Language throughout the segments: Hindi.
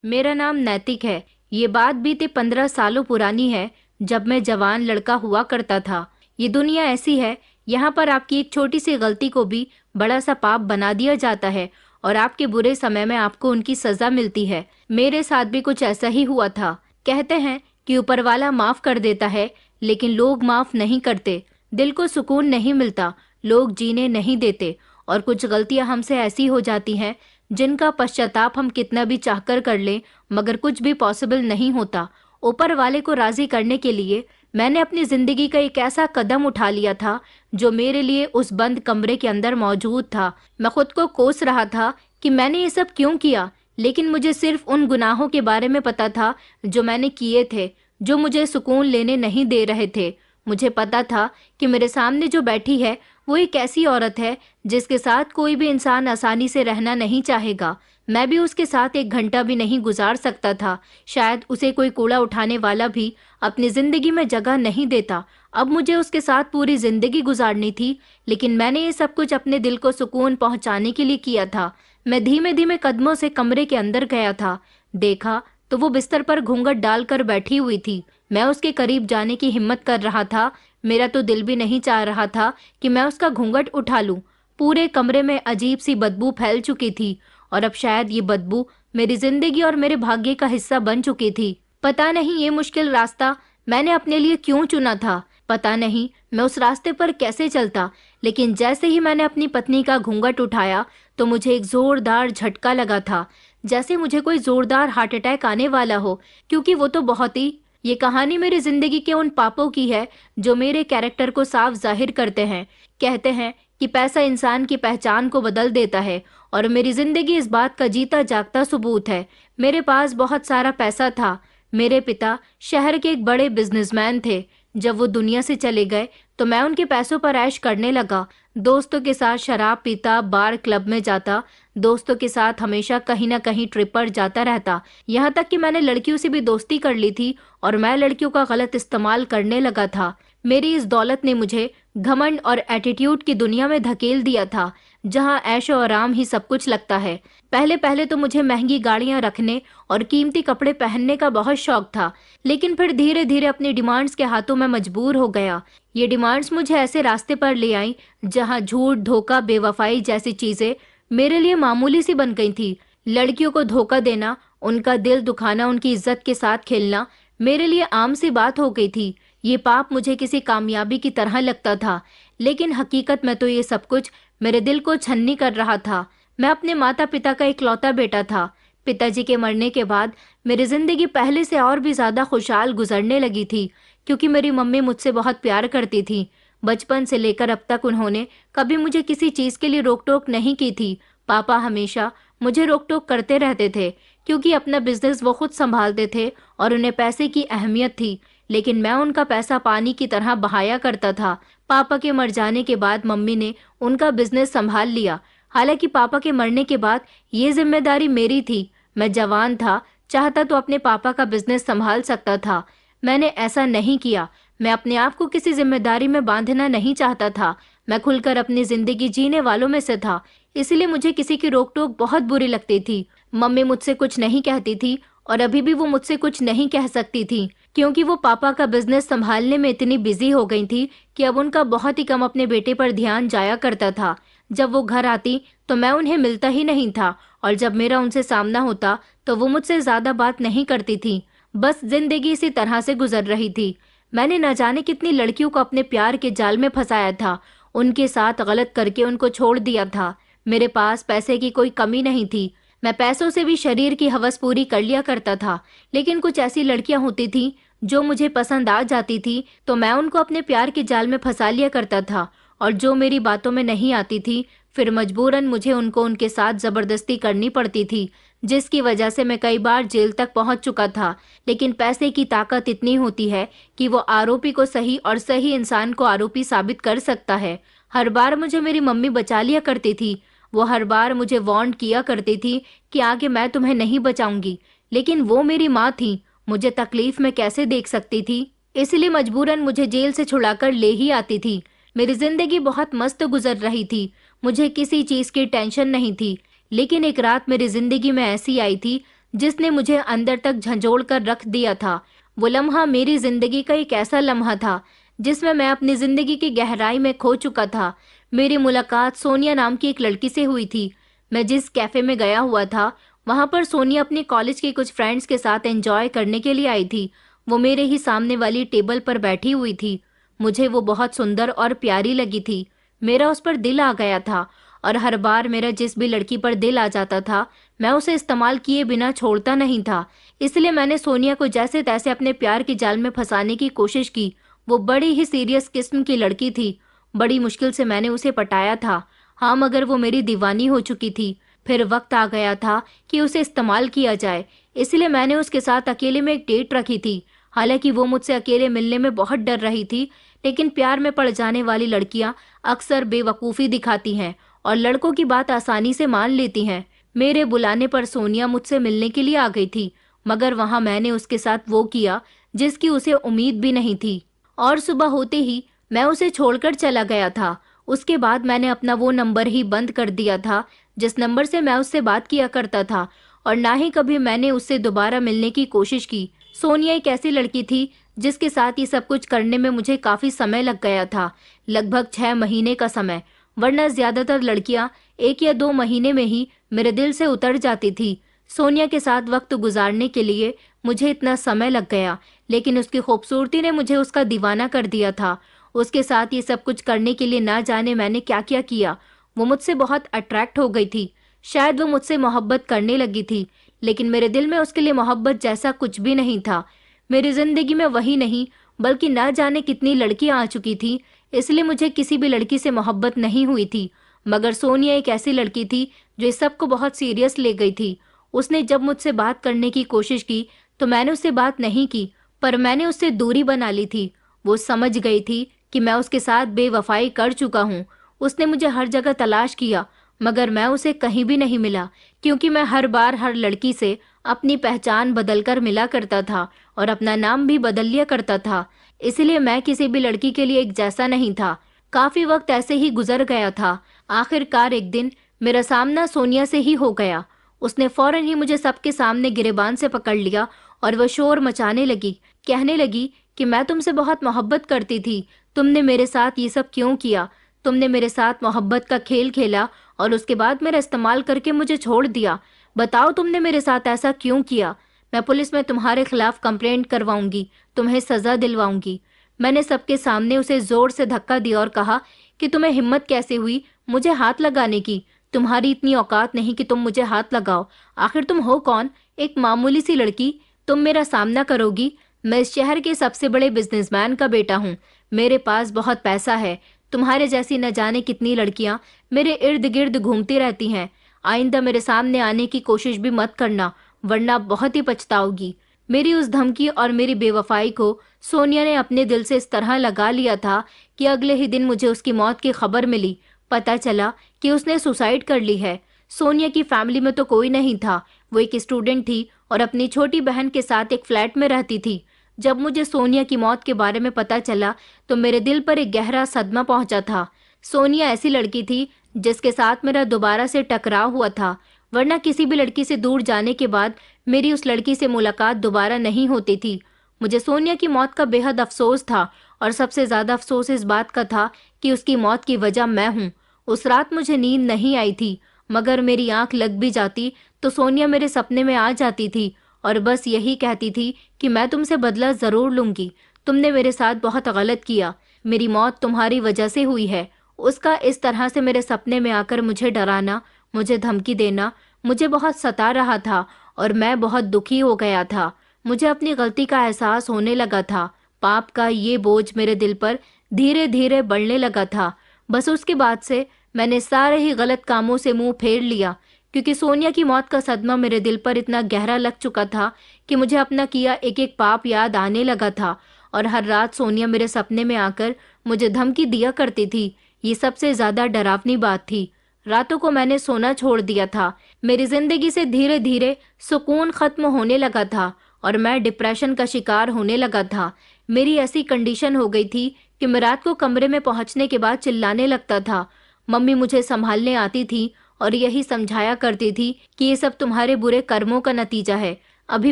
मेरा नाम नैतिक है। ये बात बीते 15 सालों पुरानी है, जब मैं जवान लड़का हुआ करता था। ये दुनिया ऐसी है, यहाँ पर आपकी एक छोटी सी गलती को भी बड़ा सा पाप बना दिया जाता है और आपके बुरे समय में आपको उनकी सजा मिलती है। मेरे साथ भी कुछ ऐसा ही हुआ था। कहते हैं कि ऊपर वाला माफ कर देता है, लेकिन लोग माफ नहीं करते। दिल को सुकून नहीं मिलता, लोग जीने नहीं देते और कुछ गलतियां हमसे ऐसी हो जाती हैं जिनका पश्चाताप हम कितना भी चाहकर कर लें, मगर कुछ भी पॉसिबल नहीं होता। ऊपर वाले को राजी करने के लिए मैंने अपनी जिंदगी का एक ऐसा कदम उठा लिया था जो मेरे लिए उस बंद कमरे के अंदर मौजूद था। मैं खुद को कोस रहा था कि मैंने ये सब क्यों किया, लेकिन मुझे सिर्फ उन गुनाहों के बारे में पता था जो मैंने किए थे, जो मुझे सुकून लेने नहीं दे रहे थे। मुझे पता था कि मेरे सामने जो बैठी है वो एक ऐसी औरत है जिसके साथ कोई भी इंसान आसानी से रहना नहीं चाहेगा। मैं भी उसके साथ एक घंटा भी नहीं गुजार सकता था। शायद उसे कोई कूड़ा उठाने वाला भी अपनी जिंदगी में जगह नहीं देता। अब मुझे उसके साथ पूरी जिंदगी गुजारनी थी, लेकिन मैंने ये सब कुछ अपने दिल को सुकून पहुंचाने के लिए किया था। मैं धीमे धीमे कदमों से कमरे के अंदर गया था। देखा तो वो बिस्तर पर घूंघट डालकर बैठी हुई थी। मैं उसके करीब जाने की हिम्मत कर रहा था। मेरा तो दिल भी नहीं चाह रहा था कि मैं उसका घूंघट उठा लूं। पूरे कमरे में अजीब सी बदबू फैल चुकी थी और अब शायद ये बदबू मेरी जिंदगी और मेरे भाग्य का हिस्सा बन चुकी थी। पता नहीं ये मुश्किल रास्ता मैंने अपने लिए क्यों चुना था। पता नहीं मैं उस रास्ते पर कैसे चलता, लेकिन जैसे ही मैंने अपनी पत्नी का घूंघट उठाया तो मुझे एक जोरदार झटका लगा था, जैसे मुझे कोई जोरदार हार्ट अटैक आने वाला हो, क्योंकि वो तो बहुत ही ये कहानी मेरी जिंदगी के उन पापों की है जो मेरे कैरेक्टर को साफ जाहिर करते हैं। कहते हैं कि पैसा इंसान की पहचान को बदल देता है और मेरी जिंदगी इस बात का जीता जागता सबूत है। मेरे पास बहुत सारा पैसा था। मेरे पिता शहर के एक बड़े बिजनेसमैन थे। जब वो दुनिया से चले गए तो मैं उनके पैसों पर ऐश करने लगा। दोस्तों के साथ शराब पीता, बार क्लब में जाता, दोस्तों के साथ हमेशा कहीं ना कहीं ट्रिप पर जाता रहता। यहाँ तक कि मैंने लड़कियों से भी दोस्ती कर ली थी और मैं लड़कियों का गलत इस्तेमाल करने लगा था। मेरी इस दौलत ने मुझे घमंड और एटीट्यूड की दुनिया में धकेल दिया था, जहाँ ऐशो आराम ही सब कुछ लगता है। पहले पहले तो मुझे महंगी गाड़ियां रखने और कीमती कपड़े पहनने का बहुत शौक था, लेकिन फिर धीरे धीरे अपनी डिमांड्स के हाथों में मजबूर हो गया। ये डिमांड्स मुझे ऐसे रास्ते पर ले आई जहाँ झूठ, धोखा, बेवफाई जैसी चीजें मेरे लिए मामूली सी बन गई थी। लड़कियों को धोखा देना, उनका दिल दुखाना, उनकी इज्जत के साथ खेलना मेरे लिए आम सी बात हो गई थी। ये पाप मुझे किसी कामयाबी की तरह लगता था, लेकिन हकीकत में तो ये सब कुछ मेरे दिल को छन्नी कर रहा था। मैं अपने माता पिता का इकलौता बेटा था। पिताजी के मरने के बाद मेरी जिंदगी पहले से और भी ज्यादा खुशहाल गुजरने लगी थी, क्योंकि मेरी मम्मी मुझसे बहुत प्यार करती थी। बचपन से लेकर अब तक उन्होंने कभी मुझे किसी चीज के लिए रोक टोक नहीं की थी। पापा हमेशा मुझे रोक टोक करते रहते थे, क्योंकि अपना बिजनेस वो खुद संभालते थे और उन्हें पैसे की अहमियत थी, लेकिन मैं उनका पैसा पानी की तरह बहाया करता था। पापा के मर जाने के बाद मम्मी ने उनका बिजनेस संभाल लिया। हालांकि पापा के मरने के बाद ये जिम्मेदारी मेरी थी। मैं जवान था, चाहता तो अपने पापा का बिजनेस संभाल सकता था। मैंने ऐसा नहीं किया। मैं अपने आप को किसी जिम्मेदारी में बांधना नहीं चाहता था। मैं खुलकर अपनी जिंदगी जीने वालों में से था, इसलिए मुझे किसी की रोक टोक बहुत बुरी लगती थी। मम्मी मुझसे कुछ नहीं कहती थी और अभी भी वो मुझसे कुछ नहीं कह सकती थी, क्योंकि वो पापा का बिजनेस संभालने में इतनी बिजी हो गई थी कि अब उनका बहुत ही कम अपने बेटे पर ध्यान जाया करता था। जब वो घर आती तो मैं उन्हें मिलता ही नहीं था, और जब मेरा उनसे सामना होता तो वो मुझसे ज्यादा बात नहीं करती थी। बस जिंदगी इसी तरह से गुजर रही थी। मैंने न जाने कितनी लड़कियों को अपने प्यार के जाल में फंसाया था, उनके साथ गलत करके उनको छोड़ दिया था। मेरे पास पैसे की कोई कमी नहीं थी। मैं पैसों से भी शरीर की हवस पूरी कर लिया करता था, लेकिन कुछ ऐसी लड़कियां होती थी जो मुझे पसंद आ जाती थी तो मैं उनको अपने प्यार के जाल में फंसा लिया करता था, और जो मेरी बातों में नहीं आती थी फिर मजबूरन मुझे उनको उनके साथ जबरदस्ती करनी पड़ती थी, जिसकी वजह से मैं कई बार जेल तक पहुंच चुका था। लेकिन पैसे की ताकत इतनी होती है कि वो आरोपी को सही और सही इंसान को आरोपी साबित कर सकता है। हर बार मुझे मेरी मम्मी बचा लिया करती थी। वो हर बार मुझे वार्न किया करती थी कि आगे मैं तुम्हें नहीं बचाऊंगी, लेकिन वो मेरी माँ थी, मुझे तकलीफ में कैसे देख सकती थी, इसलिए मजबूरन मुझे जेल से छुड़ाकर ले ही आती थी। मेरी जिंदगी बहुत मस्त गुजर रही थी, मुझे किसी चीज की टेंशन नहीं थी। लेकिन एक रात मेरी जिंदगी में ऐसी आई थी जिसने मुझे अंदर तक झंझोड़ कर रख दिया था। वो लम्हा मेरी जिंदगी का एक ऐसा लम्हा था जिसमें मैं अपनी जिंदगी की गहराई में खो चुका था। मेरी मुलाकात सोनिया नाम की एक लड़की से हुई थी। मैं जिस कैफे में गया हुआ था वहां पर सोनिया अपने कॉलेज के कुछ फ्रेंड्स के साथ एंजॉय करने के लिए आई थी। वो मेरे ही सामने वाली टेबल पर बैठी हुई थी। मुझे वो बहुत सुंदर और प्यारी लगी थी। मेरा उस पर दिल आ गया था और हर बार मेरा जिस भी लड़की पर दिल आ जाता था मैं उसे इस्तेमाल किए बिना छोड़ता नहीं था। इसलिए मैंने सोनिया को जैसे तैसे अपने प्यार की जाल में फंसाने की कोशिश की। वो बड़ी ही सीरियस किस्म की लड़की थी। बड़ी मुश्किल से मैंने उसे पटाया था। हाँ, मगर वो मेरी दीवानी हो चुकी थी। फिर वक्त आ गया था कि उसे इस्तेमाल किया जाए। इसलिए मैंने उसके साथ अकेले में एक डेट रखी थी। हालांकि वो मुझसे अकेले मिलने में बहुत डर रही थी, लेकिन प्यार में पड़ जाने वाली लड़कियां अक्सर बेवकूफ़ी दिखाती हैं और लड़कों की बात आसानी से मान लेती हैं। मेरे बुलाने पर सोनिया मुझसे मिलने के लिए आ गई थी, मगर वहां मैंने उसके साथ वो किया जिसकी उसे उम्मीद भी नहीं थी। और सुबह होते ही मैं उसे छोड़कर चला गया था। उसके बाद मैंने अपना वो नंबर ही बंद कर दिया था जिस नंबर से मैं उससे बात किया करता था, और ना ही कभी मैंने उससे दोबारा मिलने की कोशिश की। सोनिया एक ऐसी लड़की थी जिसके साथ ये सब कुछ करने में मुझे काफी समय लग गया था, लगभग 6 महीने का समय। वरना ज्यादातर लड़कियां 1 या 2 महीने में ही मेरे दिल से उतर जाती थी। सोनिया के साथ वक्त गुजारने के लिए मुझे इतना समय लग गया, लेकिन उसकी खूबसूरती ने मुझे उसका दीवाना कर दिया था। उसके साथ ये सब कुछ करने के लिए ना जाने मैंने क्या क्या किया। वो मुझसे बहुत अट्रैक्ट हो गई थी। शायद वो मुझसे मोहब्बत करने लगी थी, लेकिन मेरे दिल में उसके लिए मोहब्बत जैसा कुछ भी नहीं था। मेरी जिंदगी में वही नहीं बल्कि ना जाने कितनी लड़कियां आ चुकी थी, इसलिए मुझे किसी भी लड़की से मोहब्बत नहीं हुई थी। मगर सोनिया एक ऐसी लड़की थी जो इस सब को बहुत सीरियस ले गई थी। उसने जब मुझसे बात करने की कोशिश की तो मैंने उससे बात नहीं की, पर मैंने उससे दूरी बना ली थी। वो समझ गई थी कि मैं उसके साथ बेवफाई कर चुका हूँ। उसने मुझे हर जगह तलाश किया, मगर मैं उसे कहीं भी नहीं मिला, क्योंकि मैं हर बार हर लड़की से अपनी पहचान बदलकर मिला करता था और अपना नाम भी बदल लिया करता था। इसलिए मैं किसी भी लड़की के लिए एक जैसा नहीं था। काफी वक्त ऐसे ही गुजर गया था। आखिरकार एक दिन मेरा सामना सोनिया से ही हो गया। उसने फौरन ही मुझे सबके सामने गिरेबान से पकड़ लिया और वह शोर मचाने लगी, कहने लगी कि मैं तुमसे बहुत मोहब्बत करती थी। तुमने मेरे साथ ये सब क्यों किया? तुमने मेरे साथ मोहब्बत का खेल खेला और उसके बाद मेरा इस्तेमाल करके मुझे छोड़ दिया। बताओ तुमने मेरे साथ ऐसा क्यों किया? मैं पुलिस में तुम्हारे खिलाफ कंप्लेंट करवाऊंगी, तुम्हें सजा दिलवाऊंगी। मैंने सबके सामने उसे जोर से धक्का दिया और कहा कि तुम्हें हिम्मत कैसे हुई मुझे हाथ लगाने की? तुम्हारी इतनी औकात नहीं कि तुम मुझे हाथ लगाओ। आखिर तुम हो कौन? एक मामूली सी लड़की। तुम मेरा सामना करोगी? मैं इस शहर के सबसे बड़े बिजनेसमैन का बेटा हूँ। मेरे पास बहुत पैसा है। तुम्हारे जैसी न जाने कितनी लड़कियां मेरे इर्द गिर्द घूमती रहती हैं। आइंदा मेरे सामने आने की कोशिश भी मत करना, वरना बहुत ही पछताओगी। मेरी उस धमकी और मेरी बेवफाई को सोनिया ने अपने दिल से इस तरह लगा लिया था कि अगले ही दिन मुझे उसकी मौत की खबर मिली। पता चला कि उसने सुसाइड कर ली है। सोनिया की फैमिली में तो कोई नहीं था। वो एक स्टूडेंट थी और अपनी छोटी बहन के साथ एक फ्लैट में रहती थी। जब मुझे सोनिया की मौत के बारे में पता चला तो मेरे दिल पर एक गहरा सदमा पहुंचा था। सोनिया ऐसी लड़की थी जिसके साथ मेरा दोबारा से टकराव हुआ था, वरना किसी भी लड़की से दूर जाने के बाद मेरी उस लड़की से मुलाकात दोबारा नहीं होती थी। मुझे सोनिया की मौत का बेहद अफसोस था और सबसे ज्यादा अफसोस इस बात का था कि उसकी मौत की वजह मैं हूँ। उस रात मुझे नींद नहीं आई थी, मगर मेरी आंख लग भी जाती तो सोनिया मेरे सपने में आ जाती थी और बस यही कहती थी कि मैं तुमसे बदला जरूर लूंगी। तुमने मेरे साथ बहुत गलत किया। मेरी मौत तुम्हारी वजह से हुई है। उसका इस तरह से मेरे सपने में आकर मुझे डराना, मुझे धमकी देना मुझे बहुत सता रहा था और मैं बहुत दुखी हो गया था। मुझे अपनी गलती का एहसास होने लगा था। पाप का ये बोझ मेरे दिल पर धीरे धीरे बढ़ने लगा था। बस उसके बाद से मैंने सारे ही गलत कामों से मुंह फेर लिया, क्योंकि सोनिया की मौत का सदमा मेरे दिल पर इतना गहरा लग चुका था कि मुझे अपना किया एक एक पाप याद आने लगा था। और हर रात सोनिया मेरे सपने में आकर मुझे धमकी दिया करती थी। ये सबसे ज्यादा डरावनी बात थी। रातों को मैंने सोना छोड़ दिया था। मेरी जिंदगी से धीरे धीरे सुकून खत्म होने लगा था और मैं डिप्रेशन का शिकार होने लगा था। मेरी ऐसी कंडीशन हो गई थी कि मैं रात को कमरे में पहुंचने के बाद चिल्लाने लगता था। मम्मी मुझे संभालने आती थी और यही समझाया करती थी कि ये सब तुम्हारे बुरे कर्मों का नतीजा है। अभी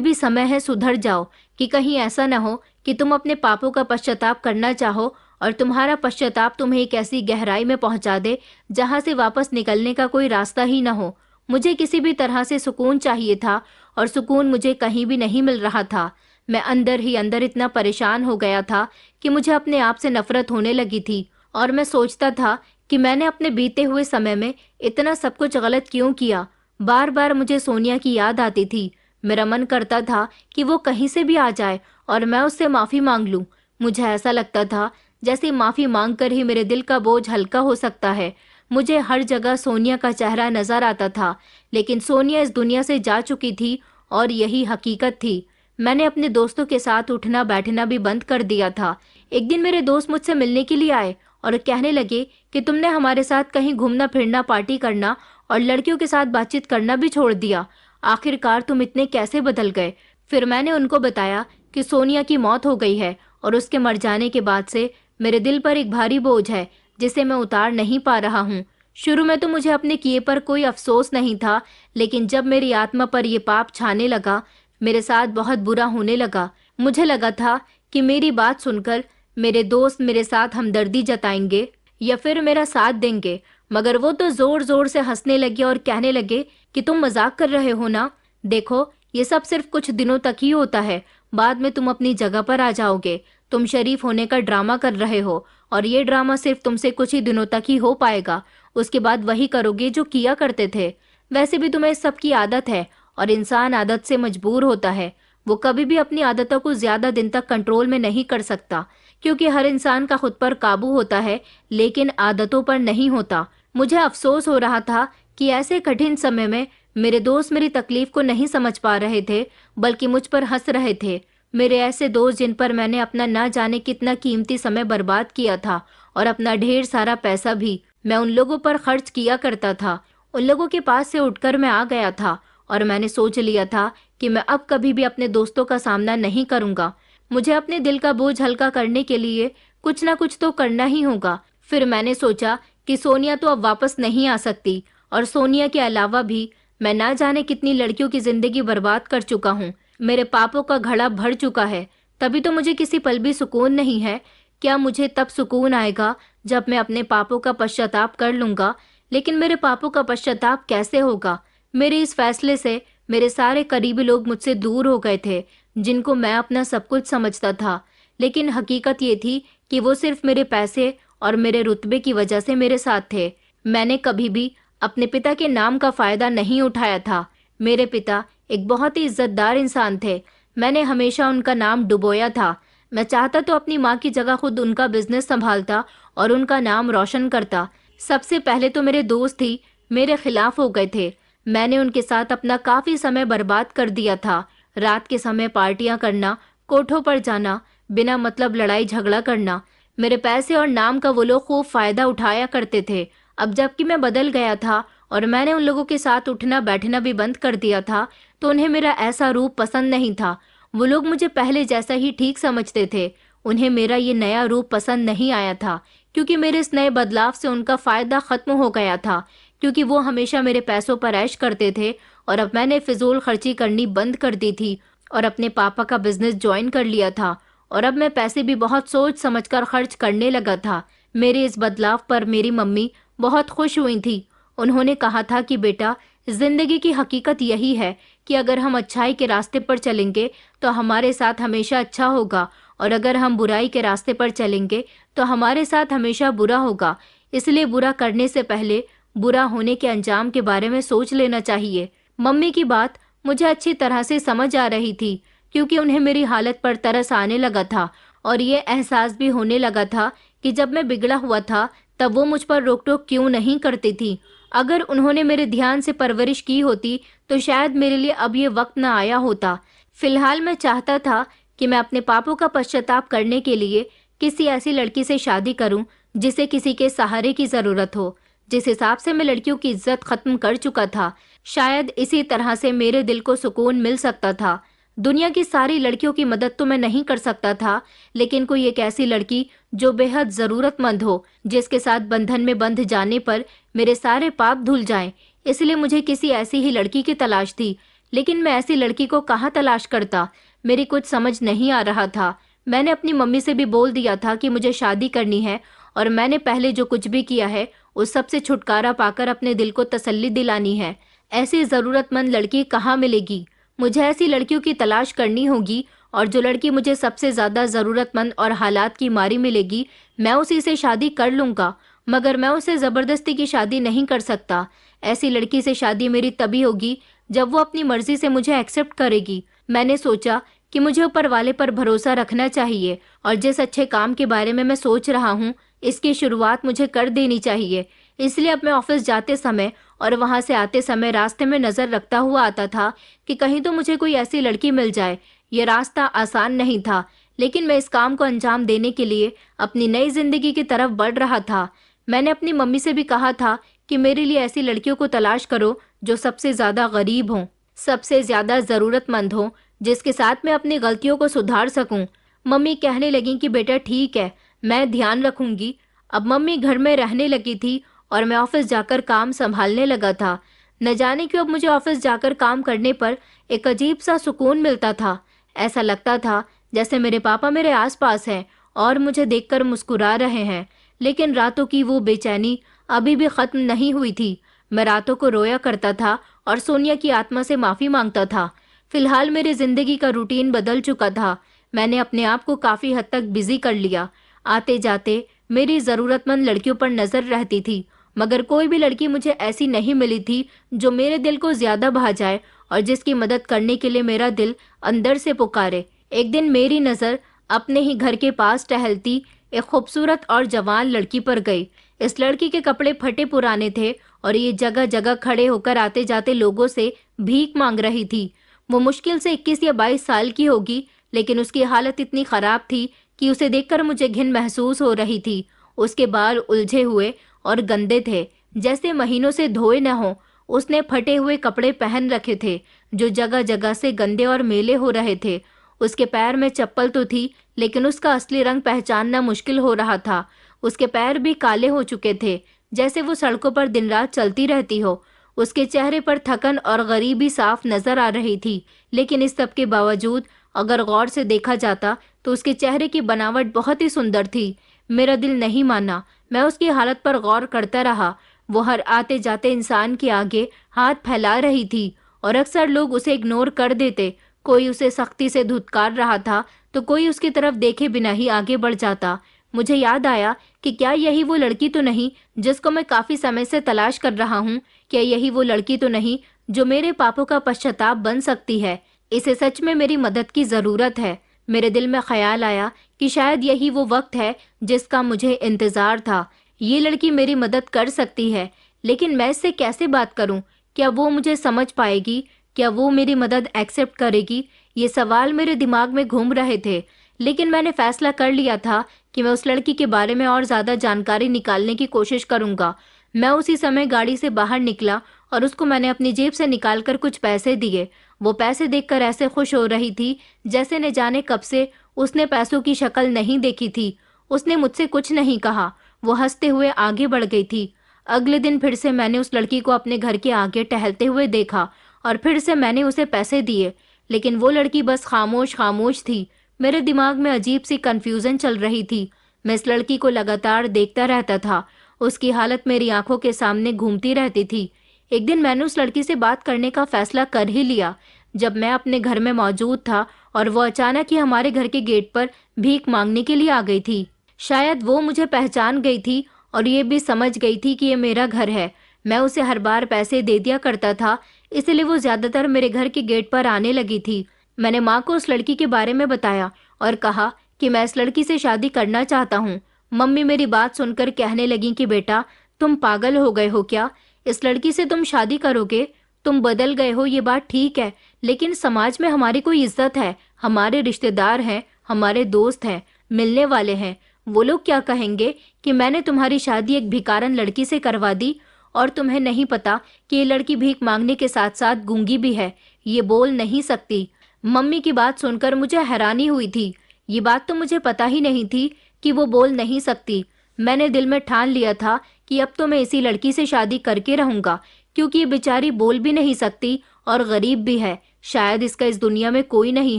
भी समय है, सुधर जाओ, कि कहीं ऐसा न हो कि तुम अपने पापों का पश्चाताप करना चाहो और तुम्हारा पश्चाताप तुम्हें एक ऐसी गहराई में पहुंचा दे जहां से वापस निकलने का कोई रास्ता ही न हो। मुझे किसी भी तरह से सुकून चाहिए था और सुकून मुझे कहीं भी नहीं मिल रहा था। मैं अंदर ही अंदर इतना परेशान हो गया था कि मुझे अपने आप से नफरत होने लगी थी और मैं सोचता था कि मैंने अपने बीते हुए समय में इतना सब कुछ गलत क्यों किया। बार बार मुझे सोनिया की याद आती थी। मेरा मन करता था कि वो कहीं से भी आ जाए और मैं उससे माफी मांग लूं। मुझे ऐसा लगता था जैसे माफी मांगकर ही मेरे दिल का बोझ हल्का हो सकता है। मुझे हर जगह सोनिया का चेहरा नजर आता था, लेकिन सोनिया इस दुनिया से जा चुकी थी और यही हकीकत थी। मैंने अपने दोस्तों के साथ उठना बैठना भी बंद कर दिया था। एक दिन मेरे दोस्त मुझसे मिलने के लिए आए और कहने लगे कि तुमने हमारे साथ कहीं घूमना फिरना, पार्टी करना और लड़कियों के साथ बातचीत करना भी छोड़ दिया। आखिरकार तुम इतने कैसे बदल गए? फिर मैंने उनको बताया कि सोनिया की मौत हो गई है और उसके मर जाने के बाद से मेरे दिल पर एक भारी बोझ है जिसे मैं उतार नहीं पा रहा हूँ। शुरू में तो मुझे अपने किए पर कोई अफसोस नहीं था, लेकिन जब मेरी आत्मा पर यह पाप छाने लगा, मेरे साथ बहुत बुरा होने लगा। मुझे लगा था कि मेरी बात सुनकर मेरे दोस्त मेरे साथ हमदर्दी जताएंगे या फिर मेरा साथ देंगे, मगर वो तो जोर जोर से हंसने लगे और कहने लगे कि तुम मजाक कर रहे हो ना, देखो ये सब सिर्फ कुछ दिनों तक ही होता है, बाद में तुम अपनी जगह पर आ जाओगे। तुम शरीफ होने का ड्रामा कर रहे हो और ये ड्रामा सिर्फ तुमसे कुछ ही दिनों तक ही हो पाएगा, उसके बाद वही करोगे जो किया करते थे। वैसे भी तुम्हें इस सब की आदत है और इंसान आदत से मजबूर होता है। वो कभी भी अपनी आदतों को ज्यादा दिन तक कंट्रोल में नहीं कर सकता, क्योंकि हर इंसान का खुद पर काबू होता है लेकिन आदतों पर नहीं होता। मुझे अफसोस हो रहा था कि ऐसे कठिन समय में मेरे दोस्त मेरी तकलीफ को नहीं समझ पा रहे थे, बल्कि मुझ पर हंस रहे थे। मेरे ऐसे दोस्त जिन पर मैंने अपना ना जाने कितना कीमती समय बर्बाद किया था और अपना ढेर सारा पैसा भी मैं उन लोगों पर खर्च किया करता था, उन लोगों के पास से उठकर मैं आ गया था और मैंने सोच लिया था कि मैं अब कभी भी अपने दोस्तों का सामना नहीं करूंगा। मुझे अपने दिल का बोझ हल्का करने के लिए कुछ ना कुछ तो करना ही होगा। फिर मैंने सोचा कि सोनिया तो अब वापस नहीं आ सकती और सोनिया के अलावा भी मैं ना जाने कितनी लड़कियों की जिंदगी बर्बाद कर चुका हूँ। मेरे पापों का घड़ा भर चुका है, तभी तो मुझे किसी पल भी सुकून नहीं है। क्या मुझे तब सुकून आएगा जब मैं अपने पापों का पश्चाताप कर लूंगा? लेकिन मेरे पापों का पश्चाताप कैसे होगा? मेरे इस फैसले से मेरे सारे करीबी लोग मुझसे दूर हो गए थे, जिनको मैं अपना सब कुछ समझता था। लेकिन हकीकत ये थी कि वो सिर्फ मेरे पैसे और मेरे रुतबे की वजह से मेरे साथ थे। मैंने कभी भी अपने पिता के नाम का फायदा नहीं उठाया था। मेरे पिता एक बहुत ही इज्जतदार इंसान थे। मैंने हमेशा उनका नाम डुबोया था। मैं चाहता तो अपनी माँ की जगह खुद उनका बिजनेस संभालता और उनका नाम रोशन करता। सबसे पहले तो मेरे दोस्त ही मेरे खिलाफ हो गए थे। मैंने उनके साथ अपना काफी समय बर्बाद कर दिया था। रात के समय पार्टियां करना, कोठों पर जाना, बिना मतलब लड़ाई झगड़ा करना। मेरे पैसे और नाम का वो लोग खूब फायदा उठाया करते थे। अब जबकि मैं बदल गया था और मैंने उन लोगों के साथ उठना बैठना भी बंद कर दिया था, तो उन्हें मेरा ऐसा रूप पसंद नहीं था। वो लोग मुझे पहले जैसा ही ठीक समझते थे। उन्हें मेरा ये नया रूप पसंद नहीं आया था, क्योंकि मेरे इस नए बदलाव से उनका फायदा खत्म हो गया था। क्योंकि वो हमेशा मेरे पैसों पर ऐश करते थे और अब मैंने फिजूल खर्ची करनी बंद कर दी थी और अपने पापा का बिजनेस ज्वाइन कर लिया था और अब मैं पैसे भी बहुत सोच समझकर खर्च करने लगा था। मेरे इस बदलाव पर मेरी मम्मी बहुत खुश हुई थी। उन्होंने कहा था कि बेटा, जिंदगी की हकीकत यही है कि अगर हम अच्छाई के रास्ते पर चलेंगे तो हमारे साथ हमेशा अच्छा होगा, और अगर हम बुराई के रास्ते पर चलेंगे तो हमारे साथ हमेशा बुरा होगा। इसलिए बुरा करने से पहले बुरा होने के अंजाम के बारे में सोच लेना चाहिए। मम्मी की बात मुझे अच्छी तरह से समझ आ रही थी, क्योंकि उन्हें मेरी हालत पर तरस आने लगा था और ये एहसास भी होने लगा था कि जब मैं बिगड़ा हुआ था तब वो मुझ पर रोक टोक क्यों नहीं करती थी। अगर उन्होंने मेरे ध्यान से परवरिश की होती तो शायद मेरे लिए अब ये वक्त न आया होता। फिलहाल मैं चाहता था कि मैं अपने पापों का पश्चाताप करने के लिए किसी ऐसी लड़की से शादी करूं जिसे किसी के सहारे की जरूरत हो। जिस हिसाब से मैं लड़कियों की इज्जत खत्म कर चुका था, शायद इसी तरह से मेरे दिल को सुकून मिल सकता था। दुनिया की सारी लड़कियों की मदद तो मैं नहीं कर सकता था, लेकिन कोई एक ऐसी लड़की जो बेहद जरूरतमंद हो, जिसके साथ बंधन में बंध जाने पर मेरे सारे पाप धुल जाएं। इसलिए मुझे किसी ऐसी ही लड़की की तलाश थी। लेकिन मैं ऐसी लड़की को कहाँ तलाश करता, मेरी कुछ समझ नहीं आ रहा था। मैंने अपनी मम्मी से भी बोल दिया था कि मुझे शादी करनी है, और मैंने पहले जो कुछ भी किया है उस सब से छुटकारा पाकर अपने दिल को तसल्ली दिलानी है। ऐसी ज़रूरतमंद लड़की कहाँ मिलेगी? मुझे ऐसी लड़कियों की तलाश करनी होगी, और जो लड़की मुझे सबसे ज़्यादा ज़रूरतमंद और हालात की मारी मिलेगी, मैं उसी से शादी कर लूँगा। मगर मैं उससे ज़बरदस्ती की शादी नहीं कर सकता। ऐसी लड़की से शादी मेरी तभी होगी जब वो अपनी मर्जी से मुझे एक्सेप्ट करेगी। मैंने सोचा कि मुझे ऊपर वाले पर भरोसा रखना चाहिए, और जिस अच्छे काम के बारे में मैं सोच रहा हूँ इसकी शुरुआत मुझे कर देनी चाहिए। इसलिए अब मैं ऑफिस जाते समय और वहां से आते समय रास्ते में नजर रखता हुआ आता था कि कहीं तो मुझे कोई ऐसी लड़की मिल जाए। यह रास्ता आसान नहीं था, लेकिन मैं इस काम को अंजाम देने के लिए अपनी नई जिंदगी की तरफ बढ़ रहा था। मैंने अपनी मम्मी से भी कहा था कि मेरे लिए ऐसी लड़कियों को तलाश करो जो सबसे ज्यादा गरीब हों, सबसे ज्यादा जरूरतमंद हों, जिसके साथ मैं अपनी गलतियों को सुधार सकूं। मम्मी कहने लगी कि बेटा ठीक है, मैं ध्यान रखूंगी। अब मम्मी घर में रहने लगी थी और मैं ऑफिस जाकर काम संभालने लगा था। न जाने क्यों अब मुझे ऑफिस जाकर काम करने पर एक अजीब सा सुकून मिलता था। ऐसा लगता था जैसे मेरे पापा मेरे आसपास हैं और मुझे देखकर मुस्कुरा रहे हैं। लेकिन रातों की वो बेचैनी अभी भी खत्म नहीं हुई थी। मैं रातों को रोया करता था और सोनिया की आत्मा से माफी मांगता था। फिलहाल मेरी जिंदगी का रूटीन बदल चुका था। मैंने अपने आप को काफी हद तक बिजी कर लिया। आते जाते मेरी जरूरतमंद लड़कियों पर नजर रहती थी, मगर कोई भी लड़की मुझे ऐसी नहीं मिली थी जो मेरे दिल को ज्यादा भा जाए और जिसकी मदद करने के लिए मेरा दिल अंदर से पुकारे। एक दिन मेरी नजर अपने ही घर के पास टहलती एक खूबसूरत और जवान लड़की पर गई। इस लड़की के कपड़े फटे पुराने थे और ये जगह जगह खड़े होकर आते जाते लोगों से भीख मांग रही थी। वो मुश्किल से 21 या 22 साल की होगी, लेकिन उसकी हालत इतनी खराब थी कि उसे देखकर मुझे घिन महसूस हो रही थी। उसके बाल उलझे हुए और गंदे थे, जैसे महीनों से धोए न हो। उसने फटे हुए कपड़े पहन रखे थे जो जगह जगह से गंदे और मैले हो रहे थे। उसके पैर में चप्पल तो थी, लेकिन उसका असली रंग पहचानना मुश्किल हो रहा था। उसके पैर भी काले हो चुके थे, जैसे वो सड़कों पर दिन रात चलती रहती हो। उसके चेहरे पर थकन और गरीबी साफ नजर आ रही थी, लेकिन इस सब के बावजूद अगर गौर से देखा जाता तो उसके चेहरे की बनावट बहुत ही सुंदर थी। मेरा दिल नहीं माना। मैं उसकी हालत पर गौर करता रहा। वो हर आते जाते इंसान के आगे हाथ फैला रही थी और अक्सर लोग उसे इग्नोर कर देते। कोई उसे सख्ती से धुतकार रहा था तो कोई उसकी तरफ देखे बिना ही आगे बढ़ जाता। मुझे याद आया कि क्या यही वो लड़की तो नहीं जिसको मैं काफी समय से तलाश कर रहा हूँ? क्या यही वो लड़की तो नहीं जो मेरे पापों का पश्चाताप बन सकती है? इसे सच में मेरी मदद की जरूरत है। मेरे दिल में ख्याल आया कि शायद यही वो वक्त है जिसका मुझे इंतजार था। ये लड़की मेरी मदद कर सकती है, लेकिन मैं इससे कैसे बात करूं? क्या वो मुझे समझ पाएगी? क्या वो मेरी मदद एक्सेप्ट करेगी? ये सवाल मेरे दिमाग में घूम रहे थे, लेकिन मैंने फैसला कर लिया था कि मैं उस लड़की के बारे में और ज्यादा जानकारी निकालने की कोशिश करूंगा। मैं उसी समय गाड़ी से बाहर निकला और उसको मैंने अपनी जेब से निकालकर कुछ पैसे दिए। वो पैसे देखकर ऐसे खुश हो रही थी जैसे न जाने कब से उसने पैसों की शक्ल नहीं देखी थी। उसने मुझसे कुछ नहीं कहा, वो हंसते हुए आगे बढ़ गई थी। अगले दिन फिर से मैंने उस लड़की को अपने घर के आगे टहलते हुए देखा और फिर से मैंने उसे पैसे दिए, लेकिन वो लड़की बस खामोश खामोश थी। मेरे दिमाग में अजीब सी कंफ्यूजन चल रही थी। मैं इस लड़की को लगातार देखता रहता था। उसकी हालत मेरी आंखों के सामने घूमती रहती थी। एक दिन मैंने उस लड़की से बात करने का फैसला कर ही लिया। जब मैं अपने घर में मौजूद था और वो अचानक ही हमारे घर के गेट पर भीख मांगने के लिए आ गई थी। शायद वो मुझे पहचान गई थी और ये भी समझ गई थी कि ये मेरा घर है। मैं उसे हर बार पैसे दे दिया करता था, इसलिए वो ज्यादातर मेरे घर के गेट पर आने लगी थी। मैंने माँ को उस लड़की के बारे में बताया और कहा कि मैं इस लड़की से शादी करना चाहता हूँ। मम्मी मेरी बात सुनकर कहने लगी कि बेटा, तुम पागल हो गए हो क्या? इस लड़की से तुम शादी करोगे? तुम बदल गए हो, ये बात ठीक है, लेकिन समाज में हमारी कोई इज्जत है। हमारे रिश्तेदार हैं, हमारे दोस्त हैं, मिलने वाले हैं। वो लोग क्या कहेंगे कि मैंने तुम्हारी शादी एक भिखारन लड़की से करवा दी? और तुम्हें नहीं पता कि ये लड़की भीख मांगने के साथ साथ गूंगी भी है, ये बोल नहीं सकती। मम्मी की बात सुनकर मुझे हैरानी हुई थी। ये बात तो मुझे पता ही नहीं थी कि वो बोल नहीं सकती। मैंने दिल में ठान लिया था कि अब तो मैं इसी लड़की से शादी करके रहूंगा, क्योंकि ये बेचारी बोल भी नहीं सकती और गरीब भी है। शायद इसका इस दुनिया में कोई नहीं